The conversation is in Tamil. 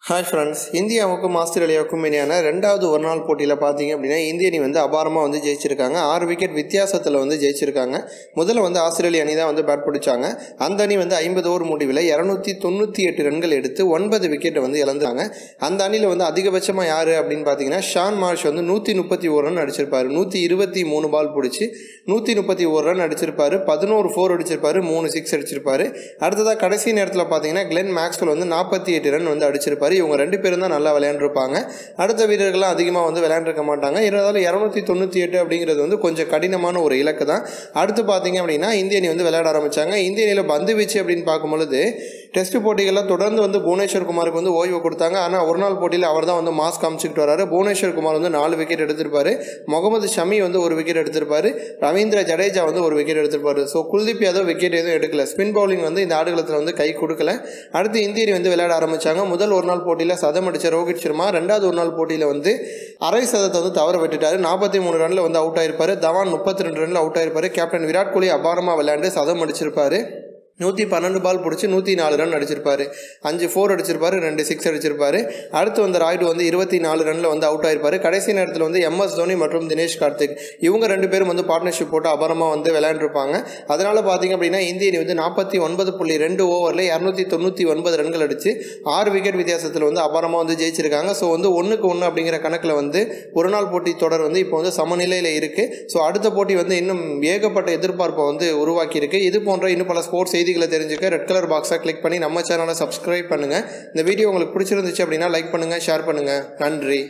ஹாய் ஃப்ரெண்ட்ஸ், இந்தியாவுக்கும் ஆஸ்திரேலியாவுக்கும் இடையான ரெண்டாவது ஒரு நாள் போட்டியில் பார்த்தீங்க அப்படின்னா இந்திய அணி அபாரமாக ஜெயிச்சிருக்காங்க. 6 விக்கெட் வித்தியாசத்தில் ஜெயிச்சிருக்காங்க. முதல்ல ஆஸ்திரேலிய அணி தான் பேட் பிடிச்சாங்க. அந்த அணி 50 ஓவர் முடிவில் 298 ரன்கள் எடுத்து 9 விக்கெட்டை இழந்தாங்க. அந்த அணியில் அதிகபட்சமாக யார் அப்படின்னு பார்த்தீங்கன்னா ஷான் மார்ஷ் 131 ரன் அடிச்சிருப்பார். 123 பால் பிடிச்சி 131 ரன் அடிச்சிருப்பார். 11 4 அடிச்சிருப்பார், 3 6 அடிச்சிருப்பார். அடுத்ததாக கடைசி நேரத்தில் பார்த்தீங்கன்னா கிளென் மேக்ஸ்வெல் 48 ரன் அடிச்சிருப்பார். இவங்க 2 பேரும் தான் நல்லா விளையாண்டுருப்பாங்க. அடுத்த வீரர்கள்லாம் அதிகமாக விளையாண்டுருக்க மாட்டாங்க. இருந்தாலும் 298 அப்படிங்கிறது கொஞ்சம் கடினமான ஒரு இலக்கு தான். அடுத்து பார்த்தீங்க அப்படின்னா இந்திய அணி விளையாட ஆரம்பித்தாங்க. இந்திய அணியில் பந்து வீச்சு அப்படின்னு பார்க்கும்பொழுது டெஸ்ட் போட்டிகளில் தொடர்ந்து புவனேஸ்வர் குமாருக்கு ஓய்வு கொடுத்தாங்க. ஆனால் ஒரு நாள் போட்டியில் அவர் தான் மாஸ் காமிச்சிக்கிட்டு வராரு. புவனேஸ்வர் குமார் 4 விக்கெட் எடுத்திருப்பாரு. முகமது ஷமி 1 விக்கெட் எடுத்திருப்பாரு. ரவீந்திர ஜடேஜா 1 விக்கெட் எடுத்திருப்பாரு. ஸோ குல்தீப் யாதவ் விக்கெட் எதுவும் எடுக்கல. ஸ்பின் பவுலிங் இந்த ஆடுகளத்தில் கை கொடுக்கல. அடுத்து இந்திய அணி விளையாட ஆரம்பித்தாங்க. முதல் ஒரு நாள் போட்டியில் சதம் அடித்த ரோஹித் சர்மா ரெண்டாவது ஒரு நாள் போட்டியில் அரை சதத்தை தவற விட்டுட்டாரு. 43 ரனில் அவுட் ஆயிருப்பாரு. தவான் 32 ரனில் அவுட் ஆயிருப்பாரு. கேப்டன் விராட் கோலி அபாரமாக விளையாண்டு சதம் அடிச்சிருப்பாரு. 112 பால் பிடிச்சி 104 ரன் அடிச்சிருப்பாரு. 5 4 அடிச்சிருப்பாரு, 2 6 அடிச்சிருப்பாரு. அடுத்து ராய்டு 24 ரனில் அவுட் ஆயிருப்பாரு. கடைசி நேரத்தில் MS தோனி மற்றும் தினேஷ் கார்த்திக் இவங்க 2 பேரும் பார்ட்னர்ஷிப் போட்டு அபாரமாக விளையாண்டுருப்பாங்க. அதனால் பார்த்தீங்க அப்படின்னா இந்திய அணி 49.2 ஓவரில் 299 ரன்கள் அடித்து 6 விக்கெட் வித்தியாசத்தில் அபாரமாக ஜெயிச்சிருக்காங்க. ஸோ 1-1 அப்படிங்கிற கணக்கில் ஒரு நாள் போட்டி தொடர் இப்போ சமநிலையில் இருக்குது. ஸோ அடுத்த போட்டி இன்னும் ஏகப்பட்ட எதிர்பார்ப்பை உருவாக்கியிருக்கு. இது போன்ற இன்னும் பல ஸ்போர்ட்ஸ் செய்திகளை தெரிஞ்சுக்க ரெட் கலர் பாக்ஸை கிளிக் பண்ணி நம்ம சேனலை சப்ஸ்கிரைப் பண்ணுங்கள். இந்த வீடியோ உங்களுக்கு பிடிச்சிருந்துச்சு அப்படின்னா லைக் பண்ணுங்கள், ஷேர் பண்ணுங்கள். நன்றி.